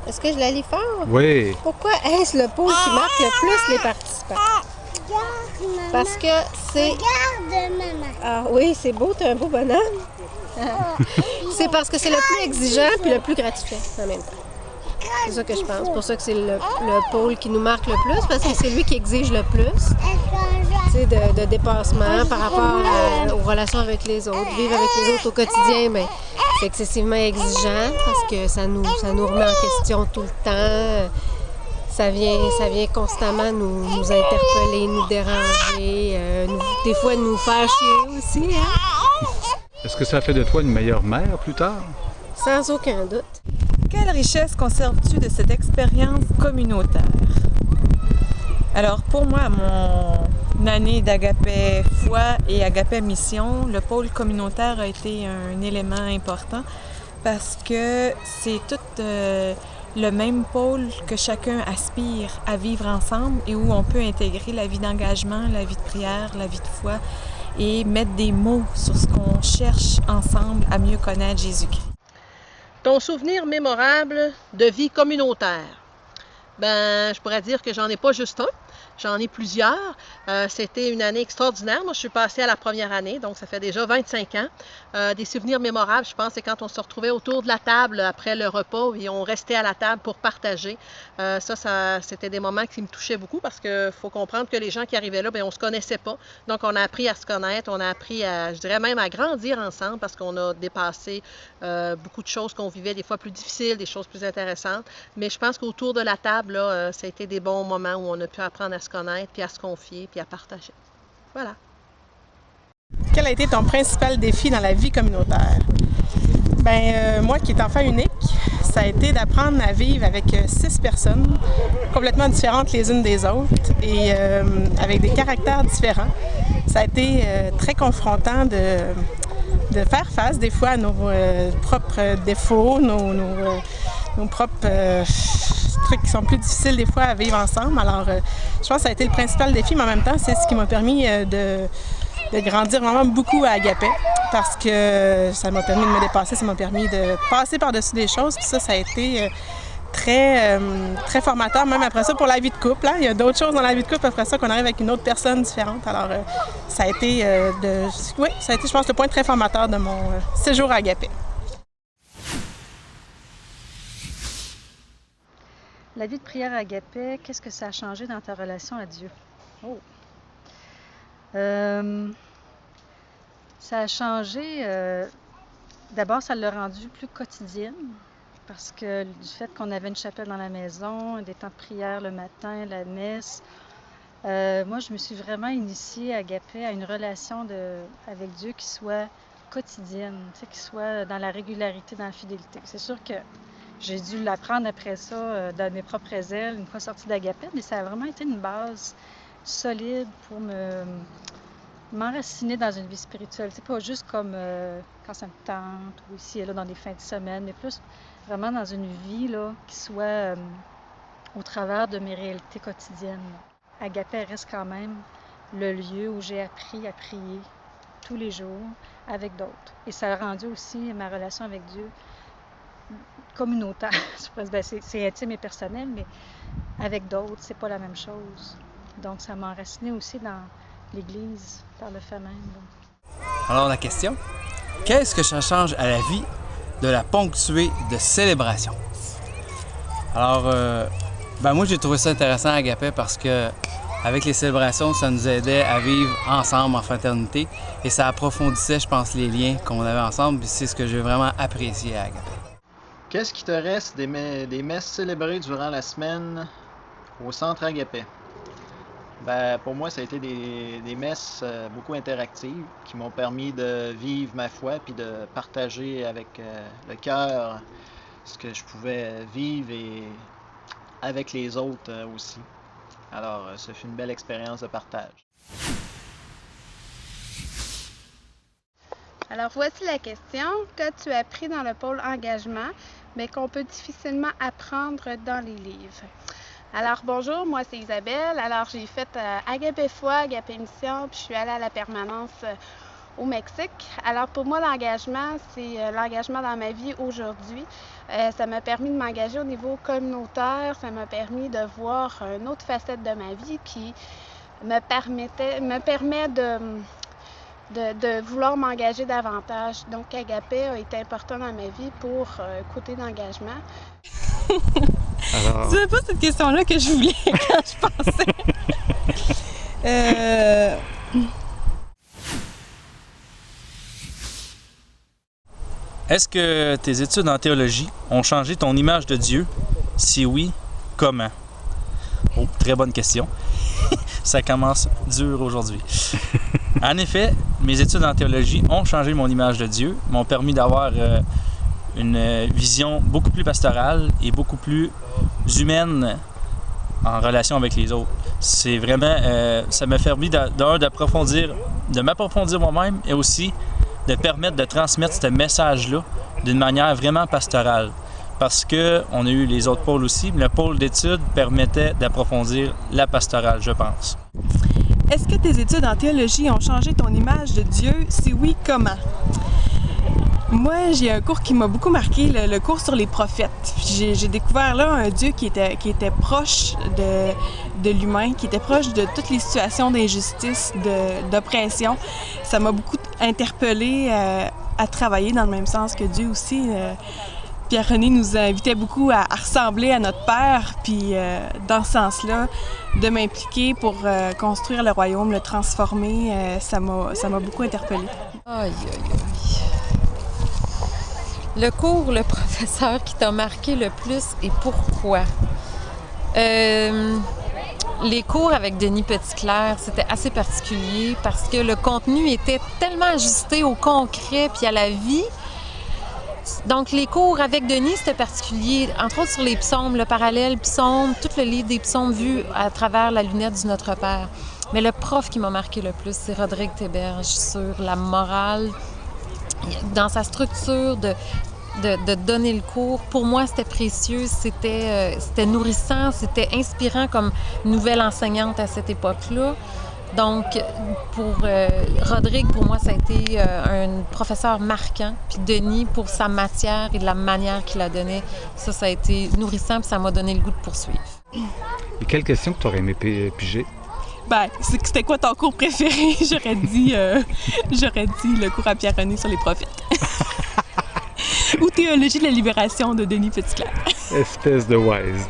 Est-ce que je la lis fort? Oui. Pourquoi est-ce le pôle qui marque le plus les participants? Regarde, maman. Parce que c'est... Regarde, maman. Ah oui, c'est beau, t'es un beau bonhomme. C'est parce que c'est le plus exigeant puis le plus gratifiant en même temps. C'est ça que je pense. C'est pour ça que c'est le pôle qui nous marque le plus, parce que c'est lui qui exige le plus. Tu sais, de dépassement par rapport aux relations avec les autres. Vivre avec les autres au quotidien, bien, c'est excessivement exigeant parce que ça nous remet en question tout le temps. Ça vient constamment nous interpeller, nous déranger, des fois nous faire chier aussi. Hein? Est-ce que ça fait de toi une meilleure mère plus tard? Sans aucun doute. Quelle richesse conserves-tu de cette expérience communautaire? Alors pour moi, mon année d'Agapé Foi et Agapé Mission, le pôle communautaire a été un élément important parce que c'est tout le même pôle que chacun aspire à vivre ensemble et où on peut intégrer la vie d'engagement, la vie de prière, la vie de foi et mettre des mots sur ce qu'on cherche ensemble à mieux connaître Jésus-Christ. Ton souvenir mémorable de vie communautaire? Ben, je pourrais dire que j'en ai pas juste un. J'en ai plusieurs. C'était une année extraordinaire. Moi, je suis passée à la première année, donc ça fait déjà 25 ans. Des souvenirs mémorables, je pense, c'est quand on se retrouvait autour de la table après le repas et on restait à la table pour partager. Ça, c'était des moments qui me touchaient beaucoup parce qu'il faut comprendre que les gens qui arrivaient là, bien, on ne se connaissait pas. Donc, on a appris à se connaître, on a appris à, je dirais même, à grandir ensemble parce qu'on a dépassé beaucoup de choses qu'on vivait, des fois plus difficiles, des choses plus intéressantes. Mais je pense qu'autour de la table, là, ça a été des bons moments où on a pu apprendre à se connaître, puis à se confier, puis à partager. Voilà. Quel a été ton principal défi dans la vie communautaire? Moi qui est enfant unique, ça a été d'apprendre à vivre avec 6 personnes complètement différentes les unes des autres et avec des caractères différents. Ça a été très confrontant de faire face des fois à nos propres défauts, nos propres trucs qui sont plus difficiles des fois à vivre ensemble. Alors, je pense que ça a été le principal défi, mais en même temps, c'est ce qui m'a permis de grandir vraiment beaucoup à Agapé parce que ça m'a permis de me dépasser, ça m'a permis de passer par-dessus des choses. Puis ça a été très formateur, même après ça, pour la vie de couple. Hein. Il y a d'autres choses dans la vie de couple après ça qu'on arrive avec une autre personne différente. Alors, ça a été, je pense, le point très formateur de mon séjour à Agapé. La vie de prière à Agapé, qu'est-ce que ça a changé dans ta relation à Dieu? Oh! Ça a changé, d'abord ça l'a rendu plus quotidienne parce que du fait qu'on avait une chapelle dans la maison, des temps de prière le matin, la messe, moi je me suis vraiment initiée à Agapé à une relation avec Dieu qui soit quotidienne, tu sais, qui soit dans la régularité, dans la fidélité. C'est sûr que j'ai dû l'apprendre après ça dans mes propres ailes, une fois sortie d'Agapé, mais ça a vraiment été une base solide pour m'enraciner dans une vie spirituelle. C'est pas juste comme quand ça me tente ou ici et là dans des fins de semaine, mais plus vraiment dans une vie là, qui soit au travers de mes réalités quotidiennes. Agapé reste quand même le lieu où j'ai appris à prier tous les jours avec d'autres. Et ça a rendu aussi ma relation avec Dieu communautaire. C'est intime et personnel, mais avec d'autres, c'est pas la même chose. Donc, ça m'a enraciné aussi dans l'Église par le fait même. Donc. Alors, la question, qu'est-ce que ça change à la vie de la ponctuer de célébration? Alors, moi, j'ai trouvé ça intéressant à Agapé parce que avec les célébrations, ça nous aidait à vivre ensemble en fraternité et ça approfondissait, je pense, les liens qu'on avait ensemble. Puis c'est ce que j'ai vraiment apprécié à Agapé. Qu'est-ce qui te reste des messes célébrées durant la semaine au centre Agapé? Pour moi, ça a été des messes beaucoup interactives qui m'ont permis de vivre ma foi puis de partager avec le cœur ce que je pouvais vivre et avec les autres aussi. Alors, ce fut une belle expérience de partage. Alors, voici la question. Qu'as-tu appris dans le pôle engagement, mais qu'on peut difficilement apprendre dans les livres? Alors, bonjour, moi c'est Isabelle. Alors, j'ai fait Agapé Foi, Agapé Mission, puis je suis allée à la permanence au Mexique. Alors pour moi, l'engagement, c'est l'engagement dans ma vie aujourd'hui. Ça m'a permis de m'engager au niveau communautaire, ça m'a permis de voir une autre facette de ma vie qui me permet de vouloir m'engager davantage. Donc Agapé a été important dans ma vie pour côté d'engagement. Alors... C'est pas cette question-là que je voulais quand je pensais. Est-ce que tes études en théologie ont changé ton image de Dieu? Si oui, comment? Oh, très bonne question. Ça commence dur aujourd'hui. En effet, mes études en théologie ont changé mon image de Dieu, m'ont permis d'avoir une vision beaucoup plus pastorale et beaucoup plus humaine en relation avec les autres. C'est vraiment, ça m'a permis de m'approfondir moi-même et aussi de permettre de transmettre ce message-là d'une manière vraiment pastorale. Parce qu'on a eu les autres pôles aussi, mais le pôle d'études permettait d'approfondir la pastorale, je pense. Est-ce que tes études en théologie ont changé ton image de Dieu? Si oui, comment? Moi, j'ai un cours qui m'a beaucoup marqué, le cours sur les prophètes. J'ai découvert là un Dieu qui était proche de l'humain, qui était proche de toutes les situations d'injustice, d'oppression. Ça m'a beaucoup interpellée à travailler dans le même sens que Dieu aussi. Pierre-René nous invitait beaucoup à ressembler à notre Père, puis dans ce sens-là, de m'impliquer pour construire le royaume, le transformer, ça m'a beaucoup interpellée. Aïe, aïe, aïe. Le cours, le professeur qui t'a marqué le plus et pourquoi? Les cours avec Denis Petitclerc, c'était assez particulier parce que le contenu était tellement ajusté au concret puis à la vie. Donc, les cours avec Denis, c'était particulier, entre autres sur les psaumes, le parallèle psaume, tout le livre des psaumes vu à travers la lunette du Notre Père. Mais le prof qui m'a marqué le plus, c'est Rodrigue Théberge sur la morale, dans sa structure de donner le cours. Pour moi, c'était précieux, c'était nourrissant, c'était inspirant comme nouvelle enseignante à cette époque-là. Donc, pour Rodrigue, pour moi, ça a été un professeur marquant. Puis Denis, pour sa matière et de la manière qu'il a donnée, ça a été nourrissant, puis ça m'a donné le goût de poursuivre. Et quelle question que tu aurais aimé piger? Ben, c'était quoi ton cours préféré? J'aurais dit le cours à Pierre-René sur les prophètes. Ou Théologie de la libération de Denis Petitclerc. Espèce de wise.